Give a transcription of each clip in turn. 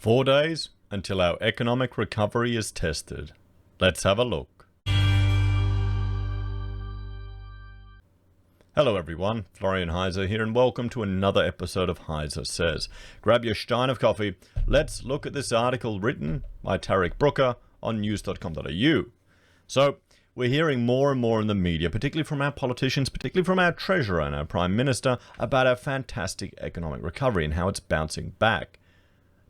4 days until our economic recovery is tested. Let's have a look. Hello everyone, Florian.heise here and welcome to another episode of HeiseSays. Grab your stein of coffee. Let's look at this article written by Tarek Brooker on news.com.au. So, we're hearing more and more in the media, particularly from our politicians, particularly from our Treasurer and our Prime Minister, about our fantastic economic recovery and how it's bouncing back.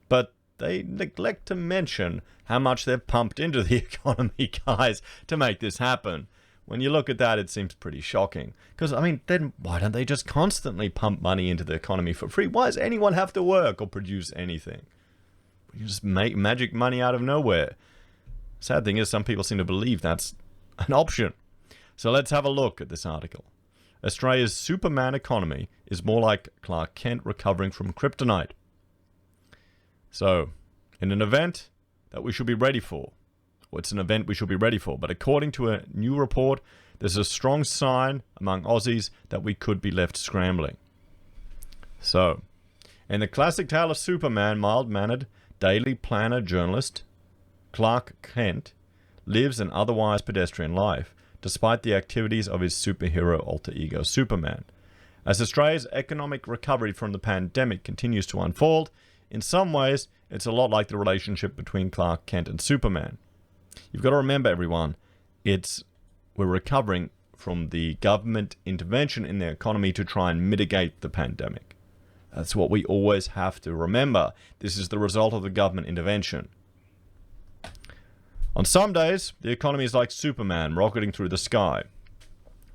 But they neglect to mention how much they've pumped into the economy, guys, to make this happen. When you look at that, it seems pretty shocking. Because, I mean, then why don't they just constantly pump money into the economy for free? Why does anyone have to work or produce anything? You just make magic money out of nowhere. Sad thing is, some people seem to believe that's an option. So let's have a look at this article. Australia's Superman economy is more like Clark Kent recovering from kryptonite. So, in an event that we should be ready for, or it's an event we should be ready for, but according to a new report, there's a strong sign among Aussies that we could be left scrambling. So, in the classic tale of Superman, mild-mannered, daily planner journalist Clark Kent lives an otherwise pedestrian life, despite the activities of his superhero alter ego Superman. As Australia's economic recovery from the pandemic continues to unfold, in some ways, it's a lot like the relationship between Clark Kent and Superman. You've got to remember, everyone, we're recovering from the government intervention in the economy to try and mitigate the pandemic. That's what we always have to remember. This is the result of the government intervention. On some days, the economy is like Superman rocketing through the sky.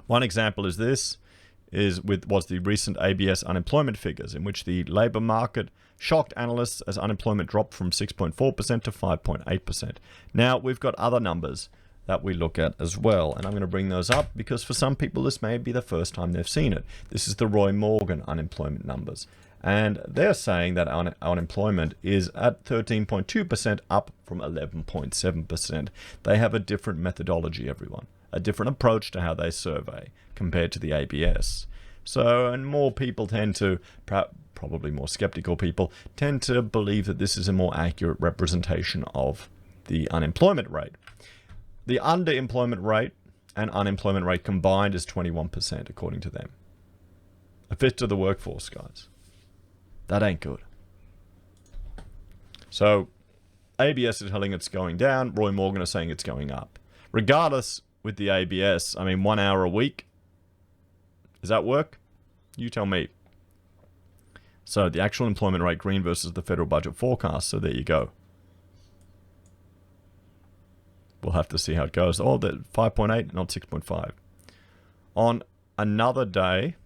One example was the recent ABS unemployment figures, in which the labour market shocked analysts as unemployment dropped from 6.4% to 5.8%. Now, we've got other numbers that we look at as well, and I'm going to bring those up because for some people this may be the first time they've seen it. This is the Roy Morgan unemployment numbers, and they're saying that unemployment is at 13.2%, up from 11.7%. They have a different methodology, everyone. A different approach to how they survey compared to the ABS. So, and more people tend to, probably more skeptical people, tend to believe that this is a more accurate representation of the unemployment rate. The underemployment rate and unemployment rate combined is 21%, according to them. A fifth of the workforce, guys. That ain't good. So, ABS is telling it's going down. Roy Morgan is saying it's going up. Regardless, with the ABS, I mean, 1 hour a week. Does that work? You tell me. So, the actual employment rate, green versus the federal budget forecast. So, there you go. We'll have to see how it goes. Oh, the 5.8, not 6.5. On another day,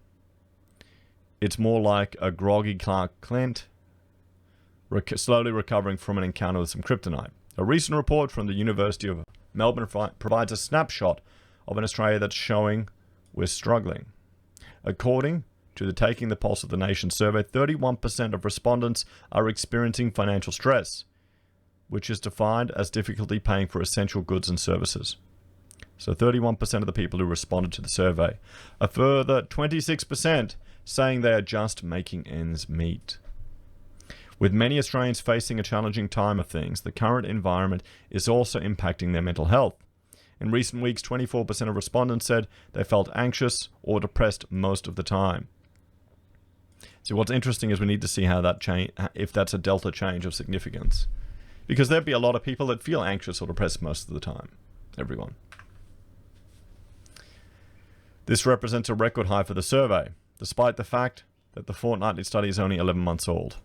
it's more like a groggy Clark Kent slowly recovering from an encounter with some kryptonite. A recent report from the University of Melbourne provides a snapshot of an Australia that's showing we're struggling. According to the Taking the Pulse of the Nation survey, 31% of respondents are experiencing financial stress, which is defined as difficulty paying for essential goods and services. So 31% of the people who responded to the survey. A further 26% saying they are just making ends meet. With many Australians facing a challenging time of things, the current environment is also impacting their mental health. In recent weeks, 24% of respondents said they felt anxious or depressed most of the time. So what's interesting is we need to see how that change, if that's a delta change of significance. Because there'd be a lot of people that feel anxious or depressed most of the time. Everyone. This represents a record high for the survey, despite the fact that the fortnightly study is only 11 months old.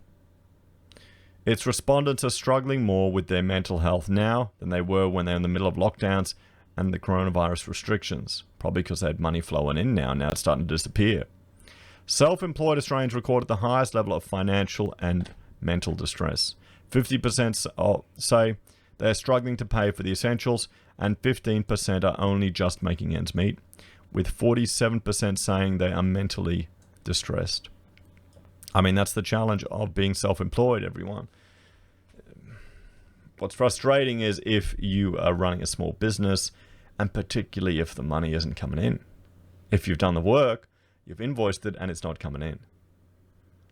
Its respondents are struggling more with their mental health now than they were when they were in the middle of lockdowns and the coronavirus restrictions, probably because they had money flowing in now it's starting to disappear. Self-employed Australians recorded the highest level of financial and mental distress. 50% say they are struggling to pay for the essentials, and 15% are only just making ends meet, with 47% saying they are mentally distressed. I mean, that's the challenge of being self-employed, everyone. What's frustrating is if you are running a small business, and particularly if the money isn't coming in. If you've done the work, you've invoiced it, and it's not coming in.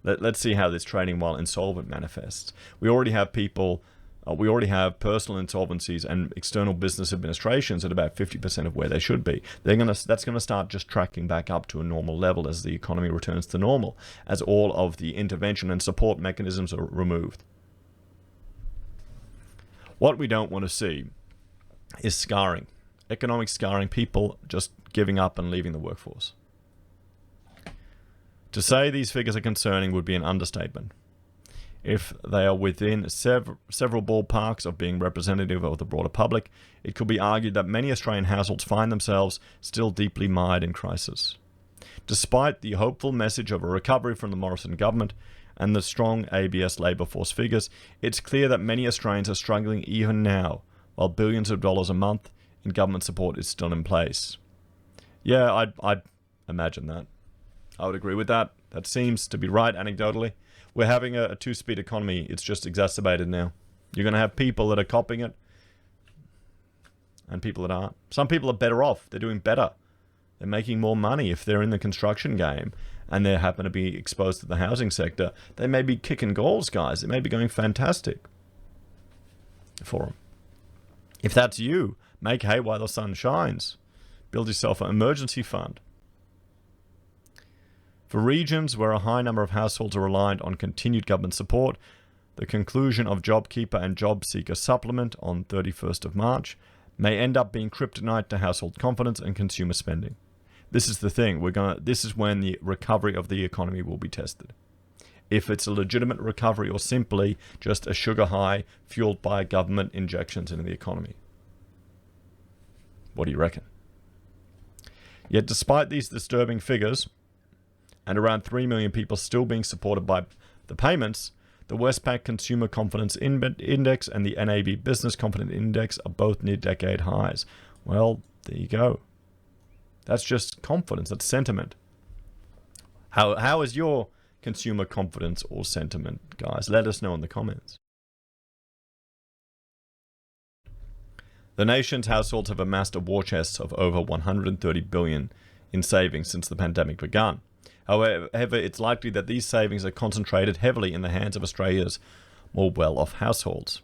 Let's see how this trading while insolvent manifests. We already have people, we already have personal insolvencies and external business administrations at about 50% of where they should be. That's going to start just tracking back up to a normal level as the economy returns to normal, as all of the intervention and support mechanisms are removed. What we don't want to see is scarring, economic scarring, people just giving up and leaving the workforce. To say these figures are concerning would be an understatement. If they are within several ballparks of being representative of the broader public, it could be argued that many Australian households find themselves still deeply mired in crisis. Despite the hopeful message of a recovery from the Morrison government and the strong ABS labour force figures, it's clear that many Australians are struggling even now, while billions of dollars a month in government support is still in place. Yeah, I'd imagine that. I would agree with that. That seems to be right anecdotally. We're having a two-speed economy. It's just exacerbated now. You're going to have people that are copying it and people that aren't. Some people are better off. They're doing better. They're making more money if they're in the construction game and they happen to be exposed to the housing sector. They may be kicking goals, guys. It may be going fantastic for them. If that's you, make hay while the sun shines. Build yourself an emergency fund. For regions where a high number of households are reliant on continued government support, the conclusion of JobKeeper and JobSeeker supplement on 31st of March may end up being kryptonite to household confidence and consumer spending. This is the thing. This is when the recovery of the economy will be tested. If it's a legitimate recovery or simply just a sugar high fueled by government injections into the economy. What do you reckon? Yet despite these disturbing figures, and around 3 million people still being supported by the payments, the Westpac Consumer Confidence Index and the NAB Business Confidence Index are both near decade highs. Well, there you go. That's just confidence. That's sentiment. How is your consumer confidence or sentiment, guys? Let us know in the comments. The nation's households have amassed a war chest of over 130 billion in savings since the pandemic began. However, it's likely that these savings are concentrated heavily in the hands of Australia's more well-off households.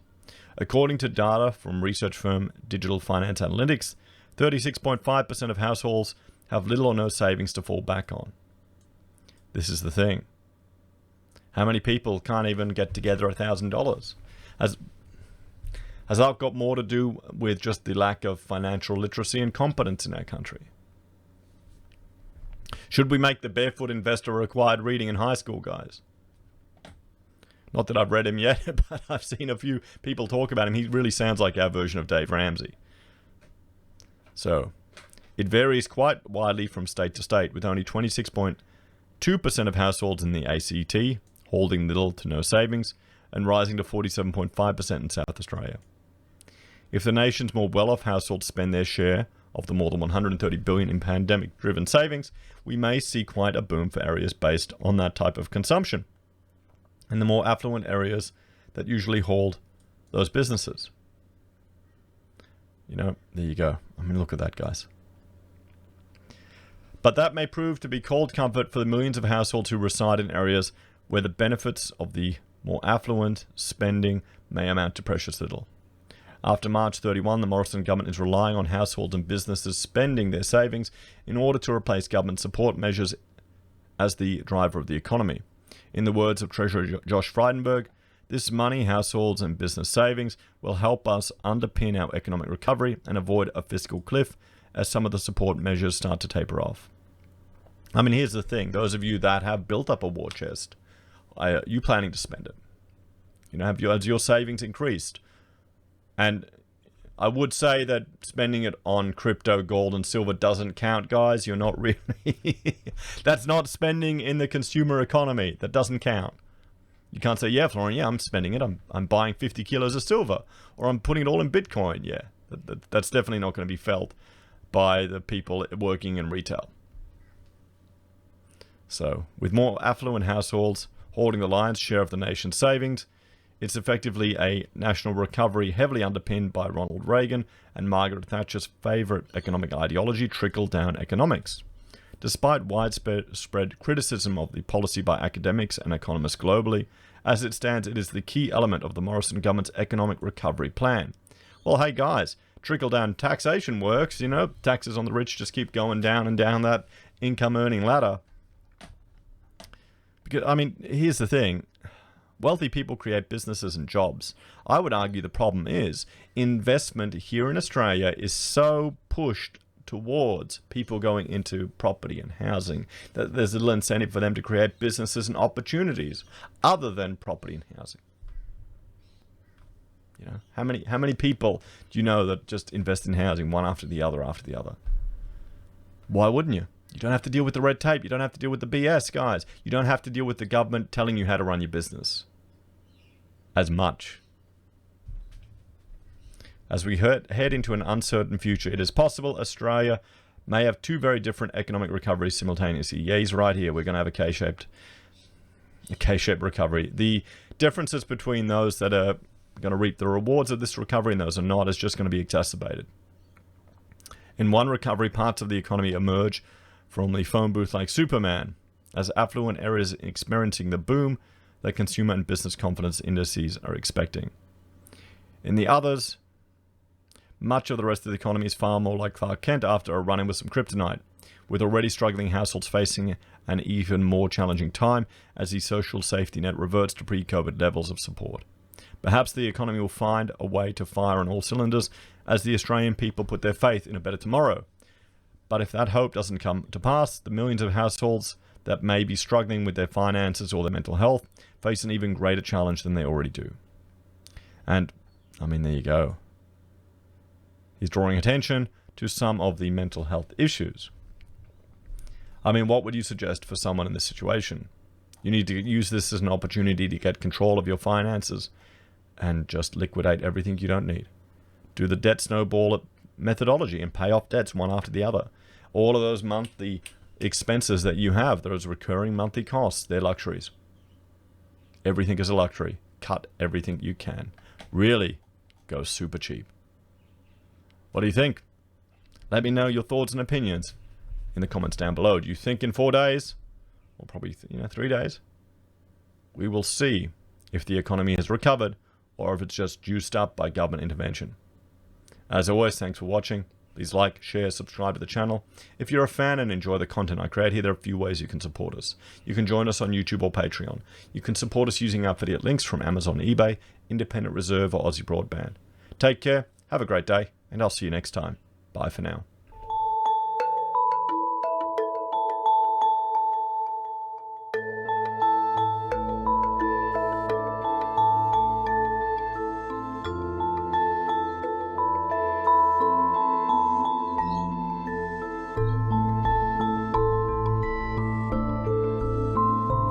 According to data from research firm Digital Finance Analytics, 36.5% of households have little or no savings to fall back on. This is the thing. How many people can't even get together $1,000? Has that got more to do with just the lack of financial literacy and competence in our country? Should we make the Barefoot Investor required reading in high school, guys? Not that I've read him yet, but I've seen a few people talk about him. He really sounds like our version of Dave Ramsey. So, it varies quite widely from state to state, with only 26.2% of households in the ACT holding little to no savings, and rising to 47.5% in South Australia. If the nation's more well-off households spend their share of the more than 130 billion in pandemic-driven savings, we may see quite a boom for areas based on that type of consumption, and the more affluent areas that usually hold those businesses. You know, there you go. I mean, look at that, guys. But that may prove to be cold comfort for the millions of households who reside in areas where the benefits of the more affluent spending may amount to precious little. After March 31, the Morrison government is relying on households and businesses spending their savings in order to replace government support measures as the driver of the economy. In the words of Treasurer Josh Frydenberg, this money, households and business savings, will help us underpin our economic recovery and avoid a fiscal cliff as some of the support measures start to taper off. I mean, here's the thing. Those of you that have built up a war chest, are you planning to spend it? You know, has your savings increased? And I would say that spending it on crypto, gold, and silver doesn't count, guys. You're not really... That's not spending in the consumer economy. That doesn't count. You can't say, yeah, Florian, yeah, I'm spending it. I'm buying 50 kilos of silver. Or I'm putting it all in Bitcoin. Yeah, that's definitely not going to be felt by the people working in retail. So, with more affluent households holding the lion's share of the nation's savings, it's effectively a national recovery heavily underpinned by Ronald Reagan and Margaret Thatcher's favourite economic ideology, trickle-down economics. Despite widespread criticism of the policy by academics and economists globally, as it stands, it is the key element of the Morrison government's economic recovery plan. Well, hey guys, trickle-down taxation works, you know, taxes on the rich just keep going down and down that income-earning ladder. Because, I mean, here's the thing. Wealthy people create businesses and jobs. I would argue the problem is investment here in Australia is so pushed towards people going into property and housing that there's little incentive for them to create businesses and opportunities other than property and housing. You know, how many people do you know that just invest in housing one after the other after the other? Why wouldn't you? You don't have to deal with the red tape. You don't have to deal with the BS, guys. You don't have to deal with the government telling you how to run your business as much. As we head into an uncertain future, it is possible Australia may have two very different economic recoveries simultaneously. Yeah, he's right here. We're going to have a K-shaped recovery. The differences between those that are going to reap the rewards of this recovery and those are not is just going to be exacerbated. In one recovery, parts of the economy emerge from the phone booth like Superman, as affluent areas experiencing the boom that consumer and business confidence indices are expecting. In the others, much of the rest of the economy is far more like Clark Kent after a run-in with some kryptonite, with already struggling households facing an even more challenging time as the social safety net reverts to pre-COVID levels of support. Perhaps the economy will find a way to fire on all cylinders as the Australian people put their faith in a better tomorrow. But if that hope doesn't come to pass, the millions of households that may be struggling with their finances or their mental health face an even greater challenge than they already do. And, I mean, there you go. He's drawing attention to some of the mental health issues. I mean, what would you suggest for someone in this situation? You need to use this as an opportunity to get control of your finances and just liquidate everything you don't need. Do the debt snowball methodology and pay off debts one after the other. All of those monthly expenses that you have, those recurring monthly costs, they're luxuries. Everything is a luxury. Cut everything you can. Really go super cheap. What do you think? Let me know your thoughts and opinions in the comments down below. Do you think in 4 days, or probably 3 days, we will see if the economy has recovered or if it's just juiced up by government intervention? As always, thanks for watching. Please like, share, subscribe to the channel. If you're a fan and enjoy the content I create here, there are a few ways you can support us. You can join us on YouTube or Patreon. You can support us using affiliate links from Amazon, eBay, Independent Reserve, or AussieBroadband. Take care, have a great day, and I'll see you next time. Bye for now.